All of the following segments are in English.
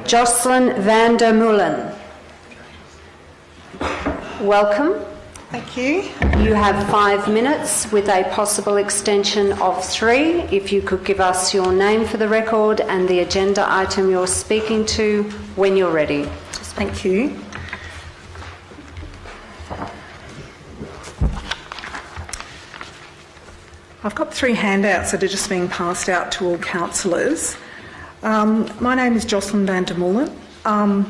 Jocelyn van der Mullen. Welcome. Thank you. You have 5 minutes with a possible extension of 3. If you could give us your name for the record and the agenda item you're speaking to when you're ready. Thank you. I've got 3 handouts that are just being passed out to all councillors. My name is Jocelyn van der Mullen. I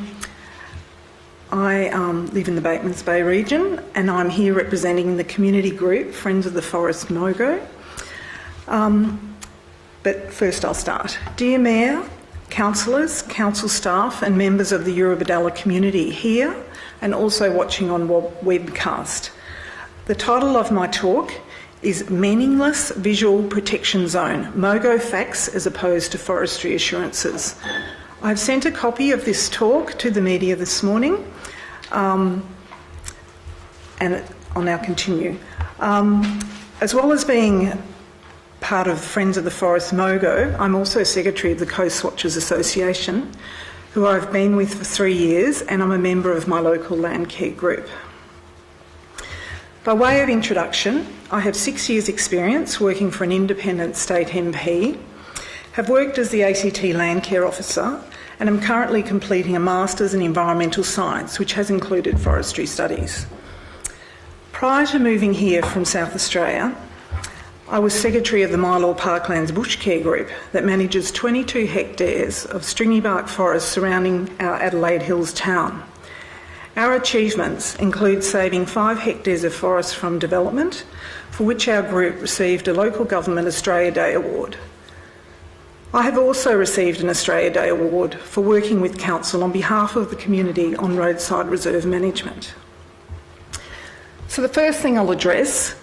live in the Batemans Bay region and I'm here representing the community group Friends of the Forest Mogo. But first I'll start. Dear Mayor, councillors, council staff and members of the Eurobodalla community here and also watching on webcast. The title of my talk is Meaningless Visual Protection Zone, Mogo Facts as opposed to Forestry Assurances. I've sent a copy of this talk to the media this morning and I'll now continue. As well as being part of Friends of the Forest Mogo, I'm also Secretary of the Coast Watchers Association, who I've been with for 3 years, and I'm a member of my local land care group. By way of introduction, I have 6 years' experience working for an independent state MP, have worked as the ACT Land Care Officer, and am currently completing a Masters in Environmental Science, which has included forestry studies. Prior to moving here from South Australia, I was Secretary of the Mylor Parklands Bush Care Group that manages 22 hectares of stringy bark forest surrounding our Adelaide Hills town. Our achievements include saving 5 hectares of forest from development, for which our group received a Local Government Australia Day Award. I have also received an Australia Day Award for working with Council on behalf of the community on roadside reserve management. So the first thing I'll address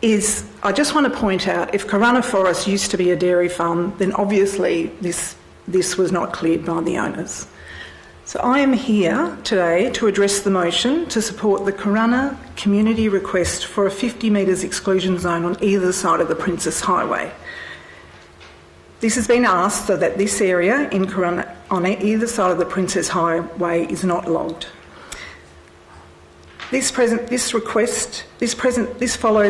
is I just want to point out if Corunna Forest used to be a dairy farm, then obviously this was not cleared by the owners. So I am here today to address the motion to support the Corunna community request for a 50 metres exclusion zone on either side of the Princess Highway. This has been asked so that this area in Corunna on either side of the Princess Highway is not logged. This follows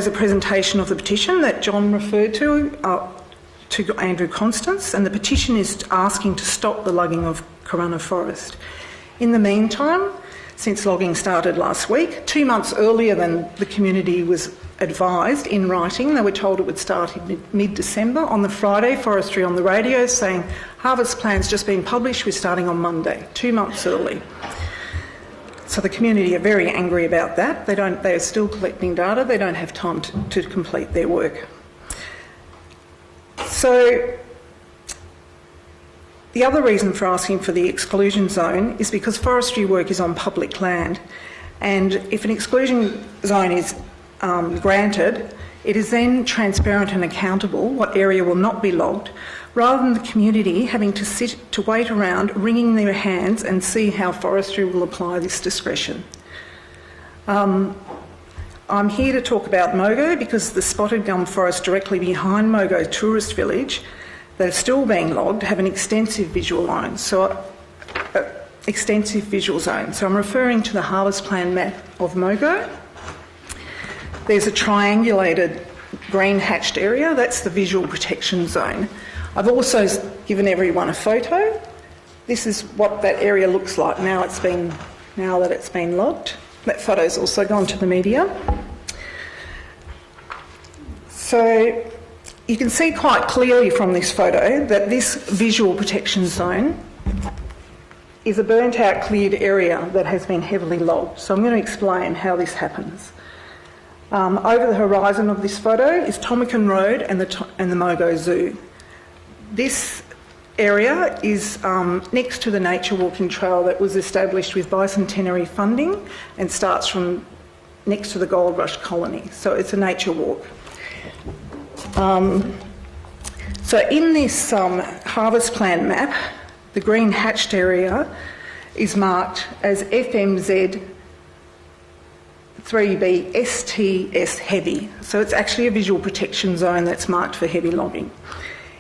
a presentation of the petition that John referred to Andrew Constance, and the petition is asking to stop the logging of Corunna Forest. In the meantime, since logging started last week, 2 months earlier than the community was advised in writing, they were told it would start in mid-December. On the Friday, Forestry on the radio saying harvest plan's just been published, we're starting on Monday, 2 months early. So the community are very angry about that. They are still collecting data. They don't have time to complete their work. So the other reason for asking for the exclusion zone is because forestry work is on public land, and if an exclusion zone is granted, it is then transparent and accountable what area will not be logged, rather than the community having to wait around wringing their hands and see how forestry will apply this discretion. I'm here to talk about Mogo because the spotted gum forest directly behind Mogo Tourist Village that are still being logged have an extensive visual zone. So I'm referring to the harvest plan map of Mogo. There's a triangulated green hatched area, that's the visual protection zone. I've also given everyone a photo. This is what that area looks like now that it's been logged. That photo's also gone to the media. So you can see quite clearly from this photo that this visual protection zone is a burnt out cleared area that has been heavily logged. So I'm going to explain how this happens. Over the horizon of this photo is Tomakin Road and the Mogo Zoo. This area is next to the nature walking trail that was established with bicentenary funding and starts from next to the Gold Rush colony. So it's a nature walk. So in this harvest plan map, the green hatched area is marked as FMZ 3B STS heavy. So it's actually a visual protection zone that's marked for heavy logging.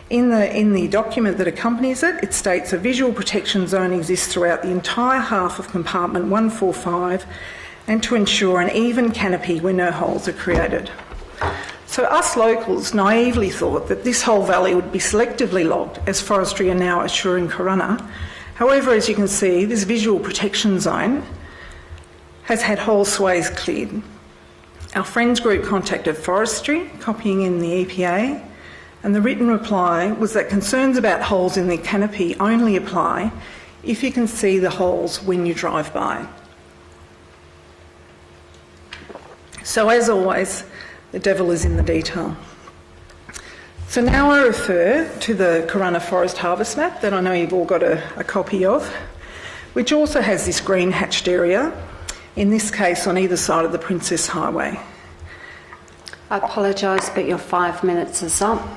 In the document that accompanies it, it states a visual protection zone exists throughout the entire half of compartment 145 and to ensure an even canopy where no holes are created. So us locals naively thought that this whole valley would be selectively logged, as forestry are now assuring Corunna. However, as you can see, this visual protection zone has had whole swathes cleared. Our friends group contacted forestry, copying in the EPA, and the written reply was that concerns about holes in the canopy only apply if you can see the holes when you drive by. So as always, the devil is in the detail. So now I refer to the Corunna Forest Harvest Map that I know you've all got a copy of, which also has this green hatched area, in this case on either side of the Princess Highway. I apologise, but your 5 minutes is up.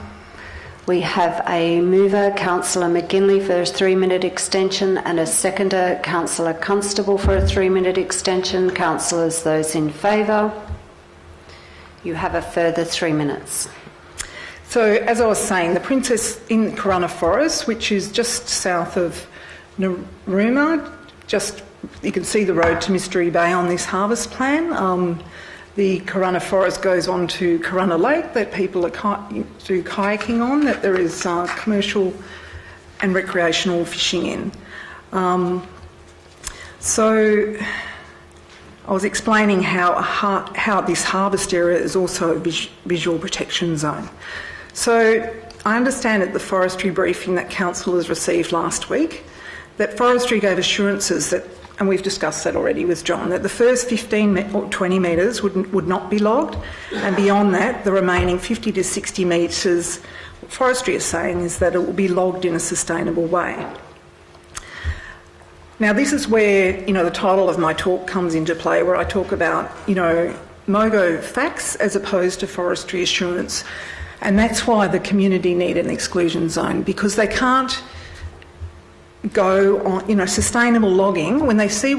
We have a mover, Councillor McGinley, for a 3-minute extension, and a seconder, Councillor Constable, for a 3-minute extension. Councillors, those in favour? You have a further 3 minutes. So, as I was saying, the Princess in Corunna Forest, which is just south of Narooma, you can see the road to Mystery Bay on this harvest plan. The Corunna Forest goes on to Corunna Lake that people do kayaking on, that there is commercial and recreational fishing in. So I was explaining how this harvest area is also a visual protection zone. So I understand at the forestry briefing that council has received last week that forestry gave assurances that, and we've discussed that already with John, that the first 15 or 20 metres would not be logged, and beyond that, the remaining 50 to 60 metres, what forestry is saying is that it will be logged in a sustainable way. Now, this is where, the title of my talk comes into play, where I talk about, MOGO facts as opposed to forestry assurance, and that's why the community need an exclusion zone, because they can't go on, sustainable logging, when they see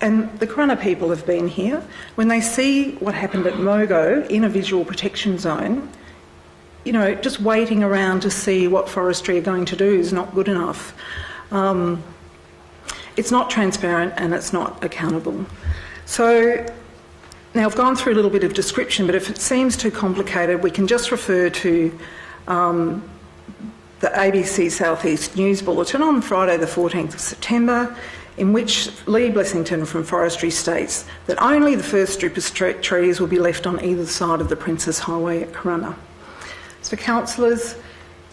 and the Corunna people have been here, when they see what happened at Mogo in a visual protection zone, just waiting around to see what forestry are going to do is not good enough. It's not transparent and it's not accountable. So now I've gone through a little bit of description, but if it seems too complicated, we can just refer to the ABC South East News Bulletin on Friday the 14th of September, in which Lee Blessington from Forestry states that only the first strip of trees will be left on either side of the Princess Highway at Corunna. So councillors,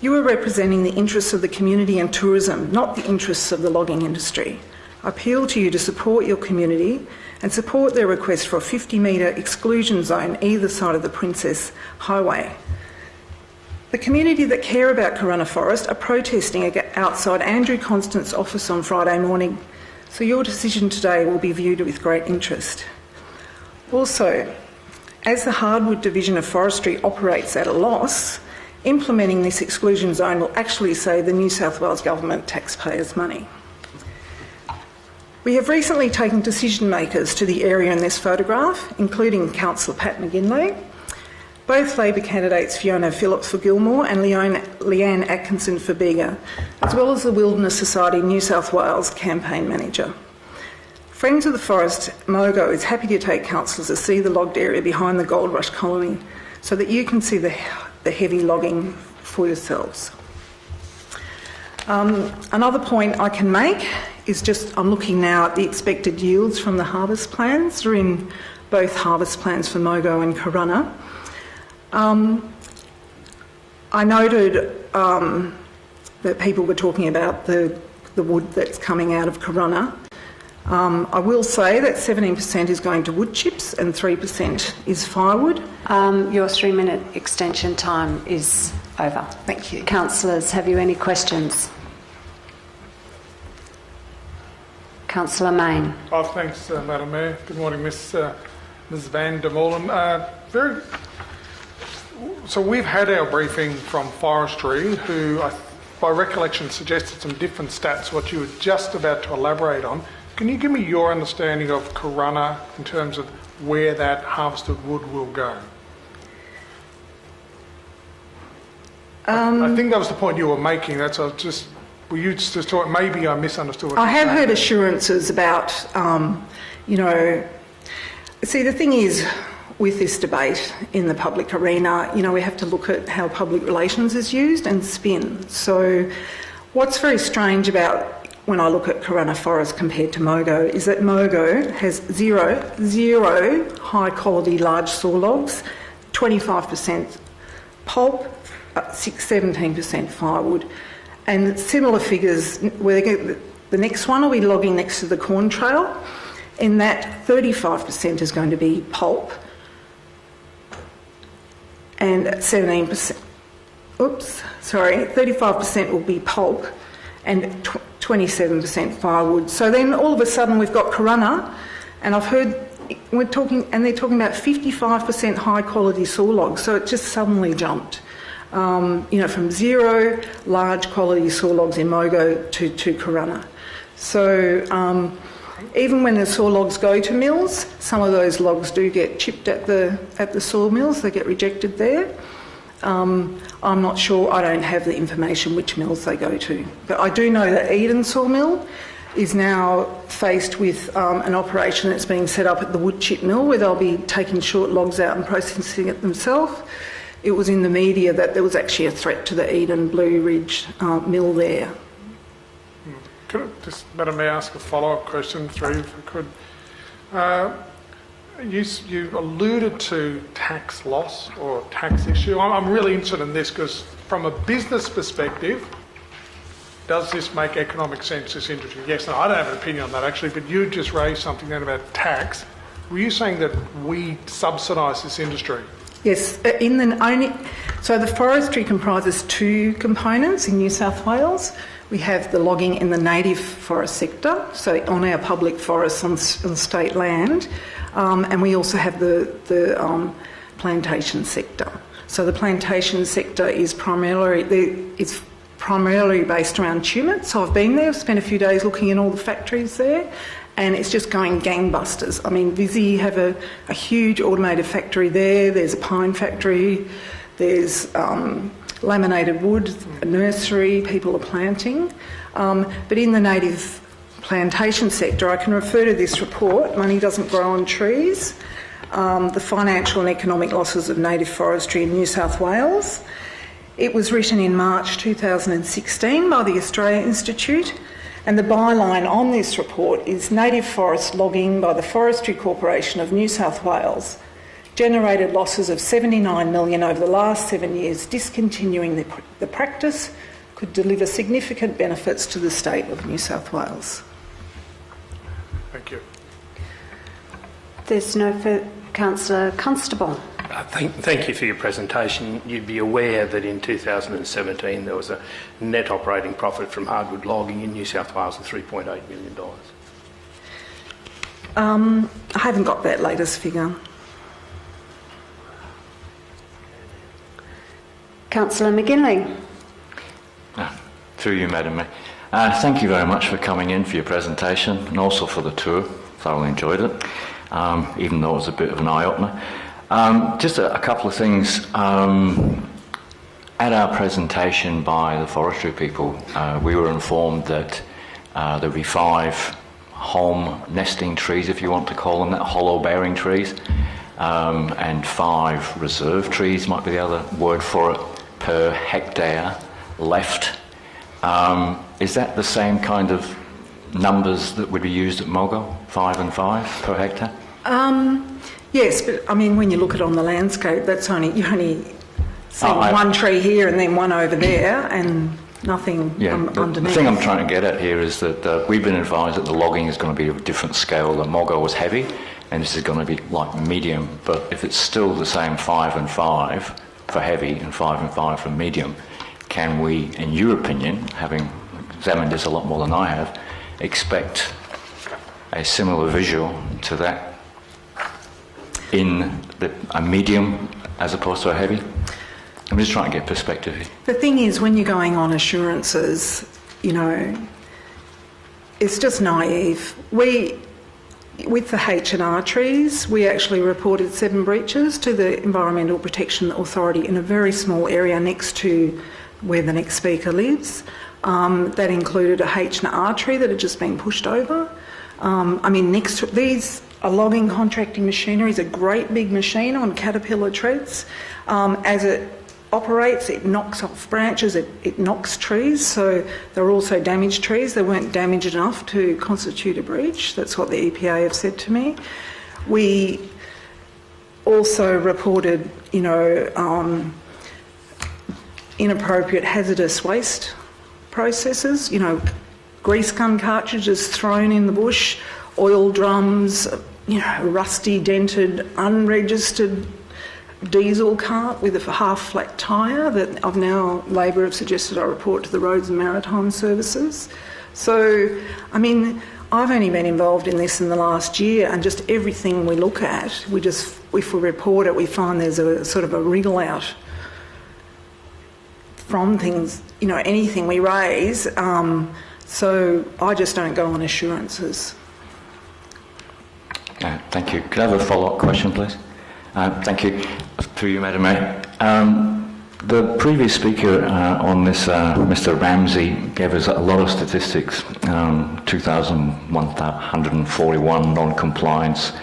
you are representing the interests of the community and tourism, not the interests of the logging industry. I appeal to you to support your community and support their request for a 50-metre exclusion zone either side of the Princess Highway. The community that care about Corunna Forest are protesting outside Andrew Constant's office on Friday morning, so your decision today will be viewed with great interest. Also, as the Hardwood Division of Forestry operates at a loss, implementing this exclusion zone will actually save the New South Wales Government taxpayers' money. We have recently taken decision makers to the area in this photograph, including Councillor Pat McGinley, both Labor candidates Fiona Phillips for Gilmore and Leanne Atkinson for Bega, as well as the Wilderness Society New South Wales campaign manager. Friends of the Forest, Mogo, is happy to take councillors to see the logged area behind the Gold Rush colony so that you can see the heavy logging for yourselves. Another point I can make is I'm looking now at the expected yields from the harvest plans. They're in both harvest plans for Mogo and Corunna. I noted that people were talking about the wood that's coming out of Corunna. I will say that 17% is going to wood chips and 3% is firewood. Your 3-minute extension time is over. Thank you. Councillors, have you any questions? Councillor Mayne. Oh, thanks, Madam Mayor. Good morning, Ms Van der Molen. So we've had our briefing from Forestry, who, by recollection, suggested some different stats, what you were just about to elaborate on. Can you give me your understanding of Corunna in terms of where that harvested wood will go? I think that was the point you were making. Were you just talking, maybe I misunderstood what I you have were heard saying. assurances about, see, the thing is with this debate in the public arena, we have to look at how public relations is used and spin. So what's very strange about when I look at Corunna Forest compared to Mogo is that Mogo has zero high-quality large saw logs, 25% pulp, 17% firewood. And similar figures, the next one will be logging next to the corn trail. In that, 35% is going to be pulp and 35% will be pulp and 27% firewood. So then all of a sudden we've got Corunna, and I've heard they're talking about 55% high quality saw logs. So it just suddenly jumped. From zero large quality saw logs in Mogo to Corunna. So even when the saw logs go to mills, some of those logs do get chipped at the sawmills. They get rejected there. I'm not sure. I don't have the information which mills they go to, but I do know that Eden sawmill is now faced with an operation that's being set up at the wood chip mill, where they'll be taking short logs out and processing it themselves. It was in the media that there was actually a threat to the Eden Blue Ridge mill there. Could I just, Madam Mayor, ask a follow-up question through, if I could? You alluded to tax loss or tax issue. I'm really interested in this because from a business perspective, does this make economic sense, this industry? Yes, no, I don't have an opinion on that actually, but you just raised something then about tax. Were you saying that we subsidise this industry? Yes, so the forestry comprises two components in New South Wales. We have the logging in the native forest sector, so on our public forests on state land, and we also have the plantation sector. So the plantation sector is primarily based around Tumut. So I've been there, I've spent a few days looking at all the factories there, and it's just going gangbusters. I mean, Visy have a huge automated factory there. There's a pine factory. There's laminated wood, a nursery, people are planting. But in the native plantation sector, I can refer to this report, Money Doesn't Grow on Trees, the financial and economic losses of native forestry in New South Wales. It was written in March 2016 by the Australia Institute, and the byline on this report is Native Forest Logging by the Forestry Corporation of New South Wales generated losses of $79 million over the last 7 years. Discontinuing the practice could deliver significant benefits to the state of New South Wales. Thank you. There's no further. Councillor Constable. Thank you for your presentation. You'd be aware that in 2017 there was a net operating profit from hardwood logging in New South Wales of $3.8 million. I haven't got that latest figure. Councillor McGinley. Through you, Madam Mayor. Thank you very much for coming in for your presentation and also for the tour. Thoroughly enjoyed it, even though it was a bit of an eye-opener. Just a couple of things. At our presentation by the forestry people, we were informed that there'll be 5 home nesting trees, if you want to call them that, hollow-bearing trees, and 5 reserve trees might be the other word for it, per hectare left. Is that the same kind of numbers that would be used at Mogo, 5 and 5 per hectare? Yes, but I mean, when you look at it on the landscape, you're only seeing one tree here and then one over there, and nothing underneath. The thing I'm trying to get at here is that we've been advised that the logging is going to be of a different scale. The Mogo was heavy, and this is going to be like medium. But if it's still the same 5 and 5 for heavy and 5 and 5 for medium, can we, in your opinion, having examined this a lot more than I have, expect a similar visual to that in a medium as opposed to a heavy? I'm just trying to get perspective here. The thing is, when you're going on assurances, it's just naive. With the H&R trees, we actually reported 7 breaches to the Environmental Protection Authority in a very small area next to where the next speaker lives. That included a H&R tree that had just been pushed over. Next to these are logging contracting machinery. Is a great big machine on caterpillar treads. As it operates, it knocks off branches, it knocks trees, so there were also damaged trees. They weren't damaged enough to constitute a breach. That's what the EPA have said to me. We also reported, inappropriate hazardous waste processes, grease gun cartridges thrown in the bush, oil drums, rusty, dented, unregistered diesel cart with a half-flat tyre that Labor have suggested I report to the Roads and Maritime Services. So, I've only been involved in this in the last year, and just everything we look at, if we report it, we find there's a sort of a wriggle out from things, anything we raise. So I just don't go on assurances. Thank you. Could I have a follow-up question, please? Thank you. To you, Madam Mayor. The previous speaker on this, Mr. Ramsey, gave us a lot of statistics. 2,141 non-compliance,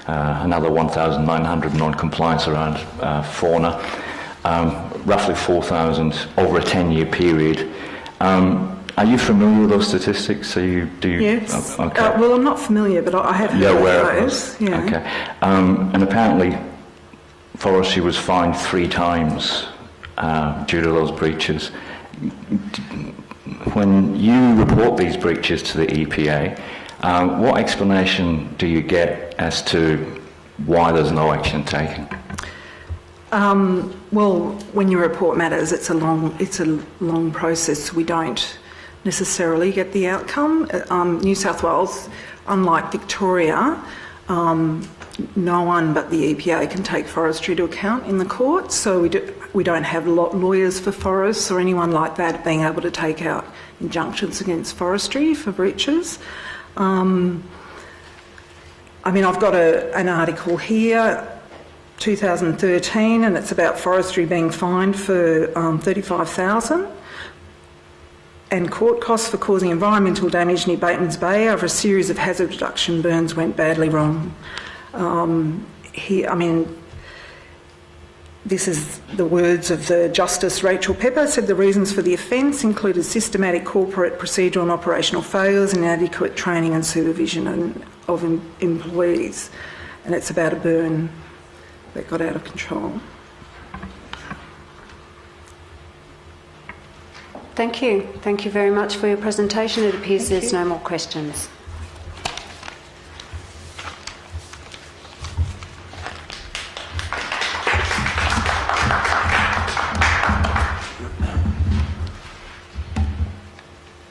another 1,900 non-compliance around fauna, roughly 4,000 over a 10-year period. Are you familiar with those statistics? Yes. Okay. Well, I'm not familiar, but I have heard You're aware of those. those? Yeah. Okay. And apparently, forestry was fined 3 times due to those breaches. When you report these breaches to the EPA, what explanation do you get as to why there's no action taken? Well, when you report matters, it's a long process. We don't necessarily get the outcome. New South Wales, unlike Victoria, no one but the EPA can take forestry to account in the court, so we don't have lawyers for forests or anyone like that being able to take out injunctions against forestry for breaches. I've got an article here, 2013, and it's about forestry being fined for $35,000 and court costs for causing environmental damage near Bateman's Bay over a series of hazard reduction burns went badly wrong. This is the words of the Justice Rachel Pepper, said the reasons for the offence included systematic corporate procedural and operational failures and inadequate training and supervision of employees. And it's about a burn that got out of control. Thank you. Thank you very much for your presentation. It appears there's no more questions.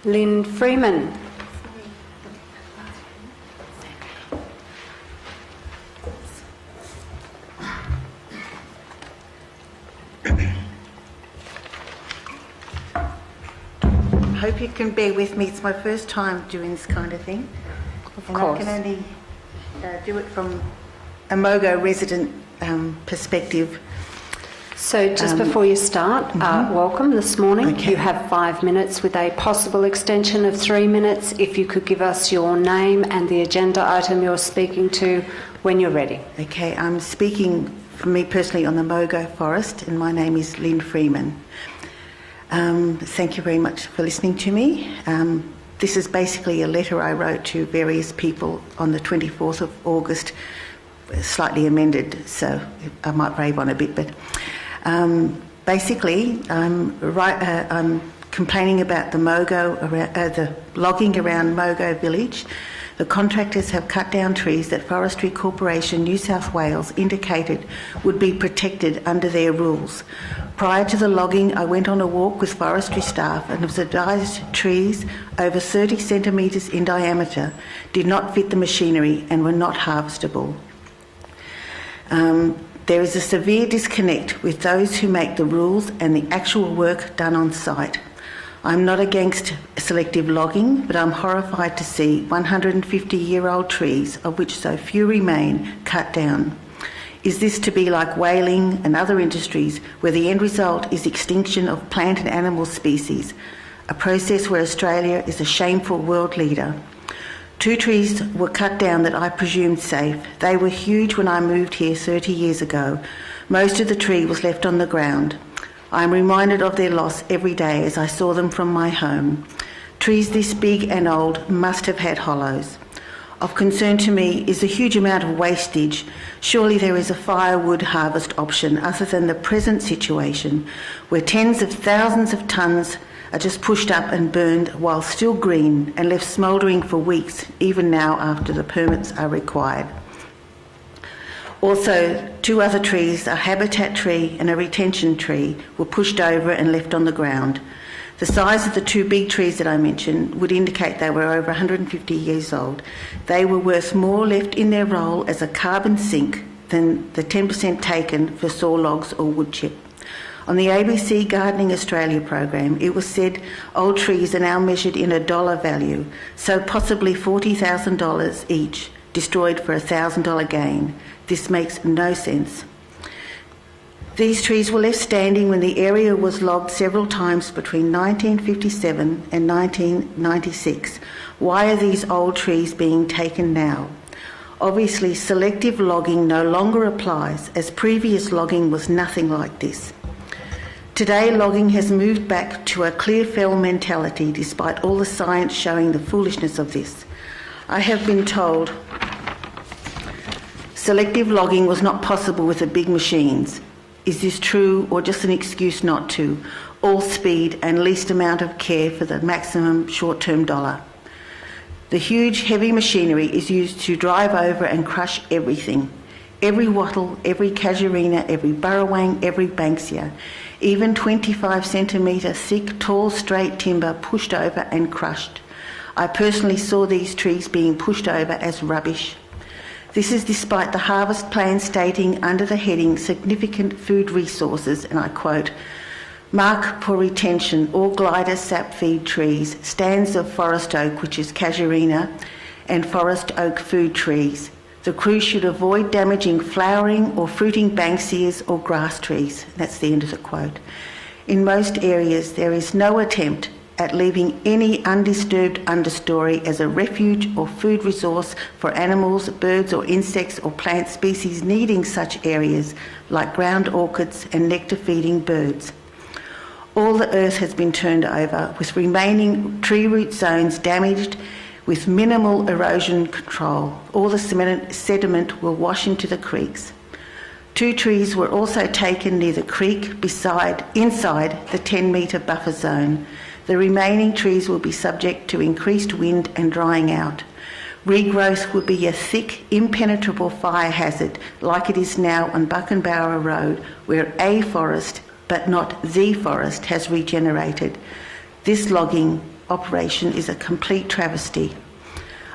Lynn Freeman. I hope you can bear with me. It's my first time doing this kind of thing. Of and course. I can only do it from a Mogo resident perspective. So just before you start, welcome this morning. Okay. You have 5 minutes with a possible extension of 3 minutes. If you could give us your name and the agenda item you're speaking to when you're ready. Okay, I'm speaking for me personally on the Mogo Forest, and my name is Lynn Freeman. Thank you very much for listening to me. This is basically a letter I wrote to various people on the 24th of August, slightly amended, so I might rave on a bit, but basically I'm complaining about the the logging around Mogo Village. The contractors have cut down trees that Forestry Corporation New South Wales indicated would be protected under their rules. Prior to the logging, I went on a walk with forestry staff and was advised trees over 30 centimetres in diameter did not fit the machinery and were not harvestable. There is a severe disconnect with those who make the rules and the actual work done on site. I'm not against selective logging, but I'm horrified to see 150-year-old trees, of which so few remain, cut down. Is this to be like whaling and other industries where the end result is extinction of plant and animal species, a process where Australia is a shameful world leader? 2 trees were cut down that I presumed safe. They were huge when I moved here 30 years ago. Most of the tree was left on the ground. I am reminded of their loss every day as I saw them from my home. Trees this big and old must have had hollows. Of concern to me is the huge amount of wastage. Surely there is a firewood harvest option other than the present situation where tens of thousands of tonnes are just pushed up and burned while still green and left smouldering for weeks, even now after the permits are required. Also, 2 other trees, a habitat tree and a retention tree, were pushed over and left on the ground. The size of the 2 big trees that I mentioned would indicate they were over 150 years old. They were worth more left in their role as a carbon sink than the 10% taken for saw logs or wood chip. On the ABC Gardening Australia program, it was said old trees are now measured in a dollar value, so possibly $40,000 each, destroyed for a $1,000 gain. This makes no sense. These trees were left standing when the area was logged several times between 1957 and 1996. Why are these old trees being taken now? Obviously, selective logging no longer applies, as previous logging was nothing like this. Today, logging has moved back to a clear fell mentality despite all the science showing the foolishness of this. I have been told selective logging was not possible with the big machines. Is this true or just an excuse not to? All speed and least amount of care for the maximum short-term dollar. The huge heavy machinery is used to drive over and crush everything. Every wattle, every casuarina, every burrawang, every banksia. Even 25 centimetre thick, tall, straight timber pushed over and crushed. I personally saw these trees being pushed over as rubbish. This is despite the harvest plan stating under the heading significant food resources, and I quote, mark for retention all glider sap feed trees, stands of forest oak, which is casuarina, and forest oak food trees. The crew should avoid damaging flowering or fruiting banksias or grass trees. That's the end of the quote. In most areas, there is no attempt at leaving any undisturbed understory as a refuge or food resource for animals, birds or insects or plant species needing such areas like ground orchids and nectar-feeding birds. All the earth has been turned over, with remaining tree root zones damaged with minimal erosion control. All the sediment will wash into the creeks. 2 trees were also taken near the creek inside the 10-metre buffer zone. The remaining trees will be subject to increased wind and drying out. Regrowth would be a thick, impenetrable fire hazard like it is now on Buckenbauer Road, where a forest, but not the forest, has regenerated. This logging operation is a complete travesty.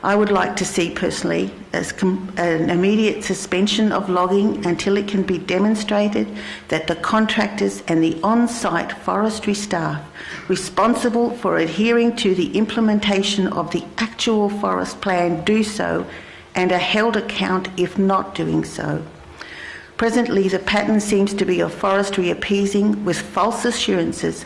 I would like to see personally an immediate suspension of logging until it can be demonstrated that the contractors and the on-site forestry staff responsible for adhering to the implementation of the actual forest plan do so and are held account if not doing so. Presently, the pattern seems to be of forestry appeasing with false assurances,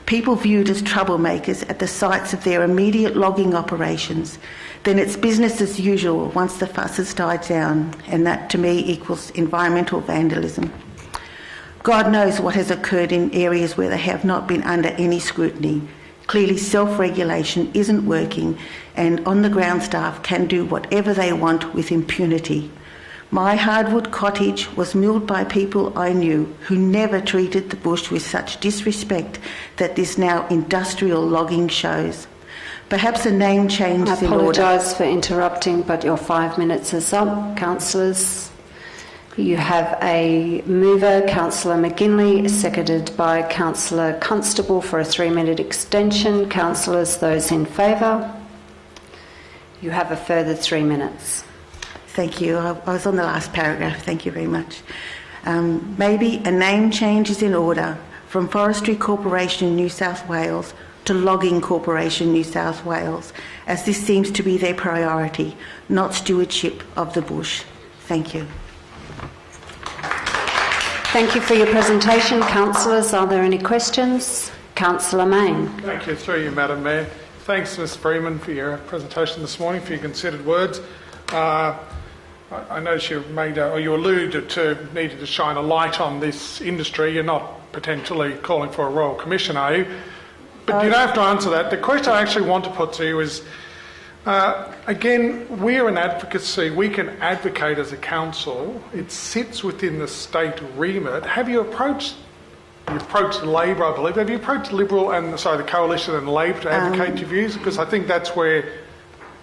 people viewed as troublemakers at the sites of their immediate logging operations. Then it's business as usual once the fuss has died down, and that to me equals environmental vandalism. God knows what has occurred in areas where they have not been under any scrutiny. Clearly self-regulation isn't working, and on-the-ground staff can do whatever they want with impunity. My hardwood cottage was milled by people I knew who never treated the bush with such disrespect that this now industrial logging shows. Perhaps a name change is in order. I apologise for interrupting, but your 5 minutes is up. Councillors, you have a mover, Councillor McGinley, seconded by Councillor Constable for a 3-minute extension. Councillors, those in favour? You have a further 3 minutes. Thank you. I was on the last paragraph. Thank you very much. Maybe a name change is in order from Forestry Corporation New South Wales to Logging Corporation New South Wales, as this seems to be their priority, not stewardship of the bush. Thank you. Thank you for your presentation. Councillors, are there any questions? Councillor Main. Thank you, through you, Madam Mayor. Thanks, Ms Freeman, for your presentation this morning, for your considered words. I noticed you you alluded to needing to shine a light on this industry. You're not potentially calling for a Royal Commission, are you? But you don't have to answer that. The question I actually want to put to you is, again, we're an advocacy. We can advocate as a council. It sits within the state remit. Have you approached Labor, I believe. Have you approached Liberal and, the Coalition and Labor to advocate your views? Because I think that's where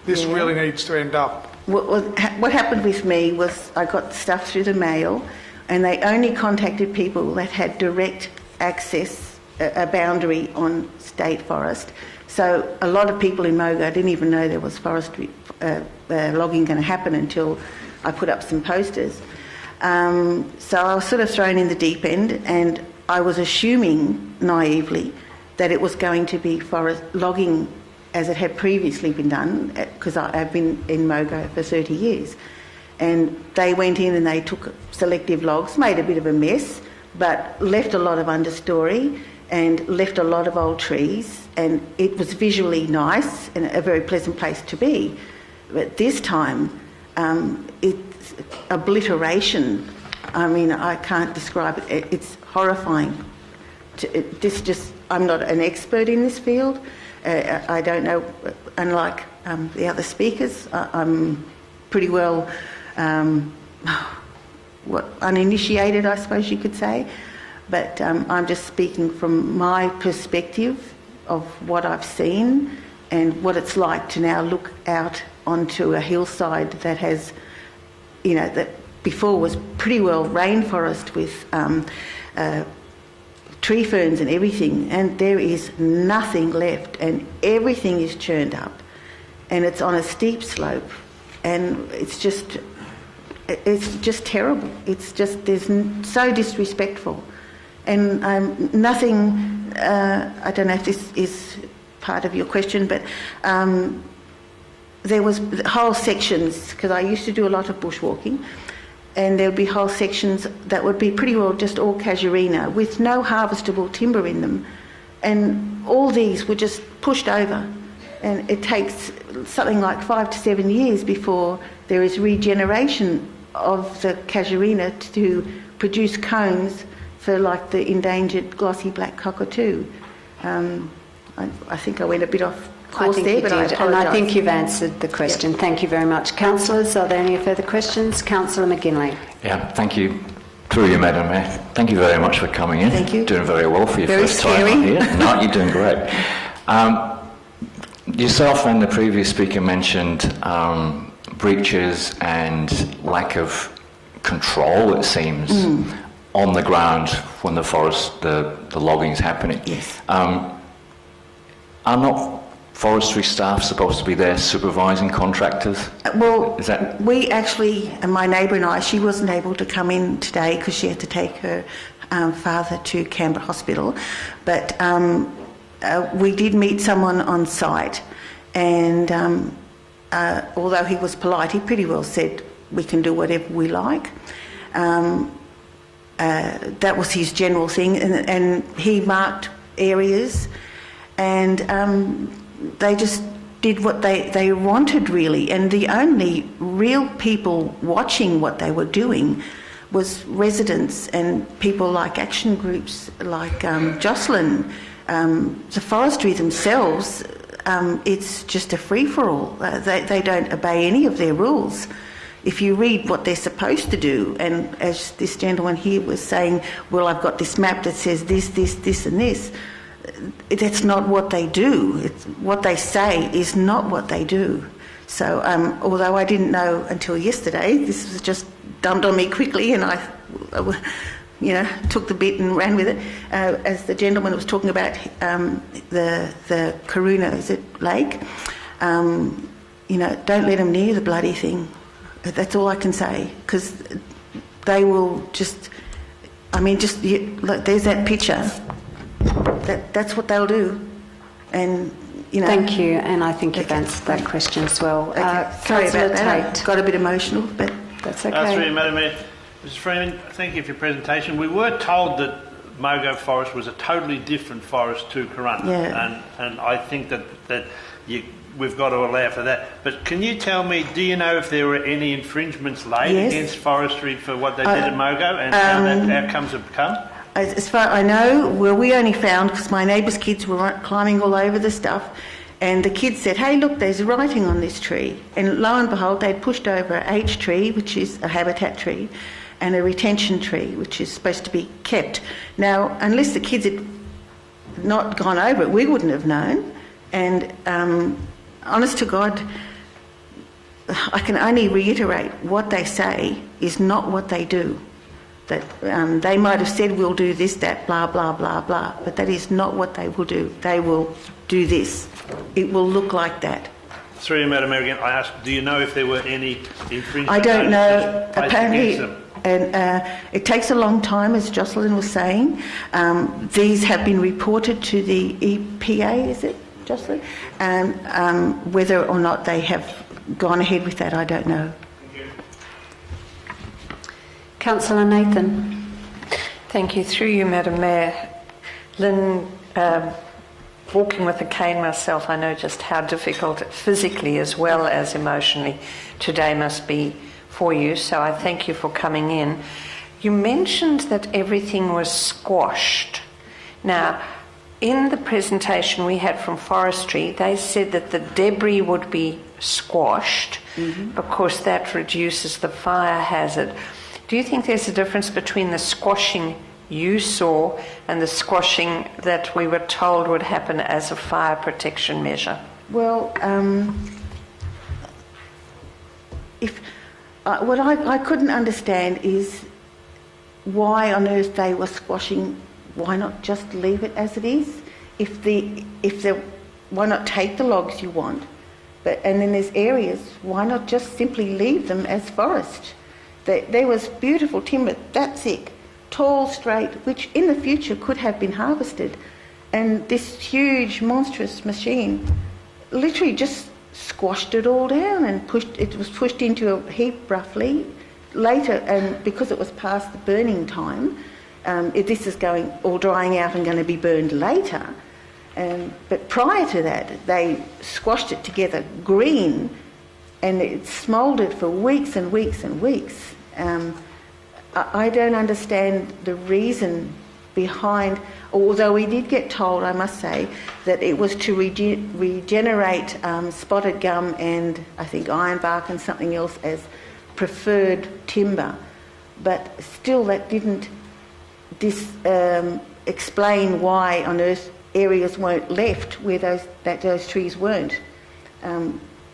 this really needs to end up. What happened with me was I got stuff through the mail, and they only contacted people that had direct access, a boundary on state forest. So a lot of people in Mogo didn't even know there was forestry logging going to happen until I put up some posters. So I was sort of thrown in the deep end, and I was assuming naively that it was going to be forest logging as it had previously been done, because I've been in Mogo for 30 years. And they went in and they took selective logs, made a bit of a mess, but left a lot of understory and left a lot of old trees, and it was visually nice and a very pleasant place to be. But this time, it's obliteration. I mean, I can't describe it. It's horrifying. I'm not an expert in this field. I don't know, unlike the other speakers, I'm pretty well uninitiated, I suppose you could say. But I'm just speaking from my perspective of what I've seen and what it's like to now look out onto a hillside that has, that before was pretty well rainforest with tree ferns and everything, and there is nothing left, and everything is churned up, and it's on a steep slope, and it's just terrible. It's just so disrespectful, and nothing. I don't know if this is part of your question, but there was whole sections, because I used to do a lot of bushwalking. And there would be whole sections that would be pretty well just all casuarina with no harvestable timber in them. And all these were just pushed over. And it takes something like 5 to 7 years before there is regeneration of the casuarina to produce cones for like the endangered glossy black cockatoo. I think I went a bit off course there, but I apologise. And I think you've answered the question. Yep. Thank you very much. Councillors, are there any further questions? Councillor McGinley. Yeah, thank you. Through you, Madam Mayor. Thank you very much for coming in. Thank you. Doing very well for your very first scary. time here. No, you're doing great. Yourself and the previous speaker mentioned breaches and lack of control, it seems, on the ground when the logging is happening. Yes. Are not forestry staff supposed to be there supervising contractors? We actually, and my neighbour and I, she wasn't able to come in today because she had to take her father to Canberra Hospital, but we did meet someone on site, and although he was polite, he pretty well said we can do whatever we like. That was his general thing, and he marked areas, and they just did what they wanted, really. And the only real people watching what they were doing was residents and people like action groups like Jocelyn. The forestry themselves, it's just a free-for-all. They don't obey any of their rules. If you read what they're supposed to do, and as this gentleman here was saying, well, I've got this map that says this, and this, that's not what they do. What they say is not what they do. So although I didn't know until yesterday, this was just dumped on me quickly, and I took the bit and ran with it. As the gentleman was talking about the Corunna, is it lake? Don't let them near the bloody thing. That's all I can say, because they will just. Look, there's that picture. That's what they'll do, and Thank you, and I think you've answered that question as well. Okay. Sorry about that. I got a bit emotional, but that's okay. Through you, Madam Mayor. Mr. Freeman, thank you for your presentation. We were told that Mogo Forest was a totally different forest to Corunna, and I think that we've got to allow for that. But can you tell me, do you know if there were any infringements laid against forestry for what they did at Mogo and how that outcomes have come? As far as I know, well, we only found, because my neighbour's kids were climbing all over the stuff, and the kids said, hey, look, there's writing on this tree. And lo and behold, they'd pushed over a H tree, which is a habitat tree, and a retention tree, which is supposed to be kept. Now, unless the kids had not gone over it, we wouldn't have known. And honest to God, I can only reiterate what they say is not what they do. That they might have said, we'll do this, that, blah, blah, blah, blah, but that is not what they will do. They will do this. It will look like that. Through you, Madam Mayor, again, I asked, do you know if there were any infringements? I don't know. Apparently, and it takes a long time, as Jocelyn was saying. These have been reported to the EPA, is it, Jocelyn? And whether or not they have gone ahead with that, I don't know. Councillor Nathan. Thank you. Through you, Madam Mayor. Lynn, walking with a cane myself, I know just how difficult physically as well as emotionally today must be for you, so I thank you for coming in. You mentioned that everything was squashed. Now, in the presentation we had from Forestry, they said that the debris would be squashed because that reduces the fire hazard. Do you think there's a difference between the squashing you saw and the squashing that we were told would happen as a fire protection measure? Well, what I couldn't understand is why on earth they were squashing. Why not just leave it as it is? Why not take the logs you want? And then there's areas, why not just simply leave them as forest? There was beautiful timber, that thick, tall, straight, which in the future could have been harvested. And this huge, monstrous machine literally just squashed it all down and it was pushed into a heap roughly. Later, and because it was past the burning time, this is going all drying out and going to be burned later. But prior to that, they squashed it together green, and it smouldered for weeks and weeks and weeks. I don't understand the reason behind, although we did get told, I must say, that it was to regenerate spotted gum and I think ironbark and something else as preferred timber. But still that didn't explain why on earth areas weren't left where those trees weren't.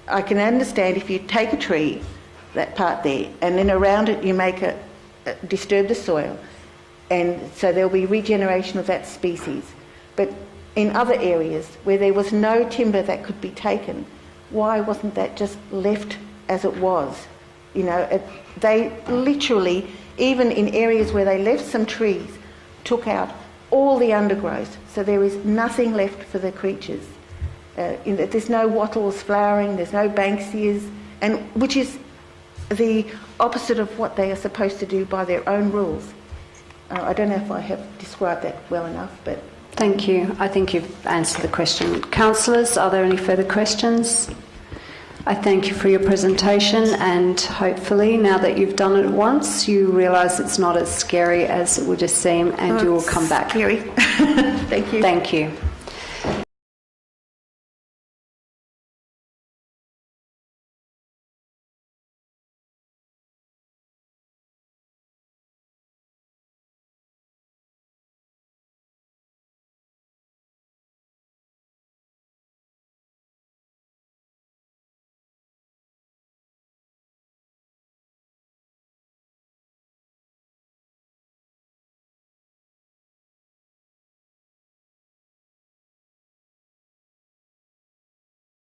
I can understand if you take a tree, that part there, and then around it you make disturb the soil, and so there'll be regeneration of that species. But in other areas where there was no timber that could be taken, why wasn't that just left as it was? You know, they literally, even in areas where they left some trees, took out all the undergrowth, so there is nothing left for the creatures. There's no wattles flowering, there's no banksias, and which is the opposite of what they are supposed to do by their own rules. I don't know if I have described that well enough, but... Thank you. I think you've answered the question. Councillors, are there any further questions? I thank you for your presentation, and hopefully now that you've done it once, you realise it's not as scary as it would have seemed, and you will come back. Scary. Thank you. Thank you.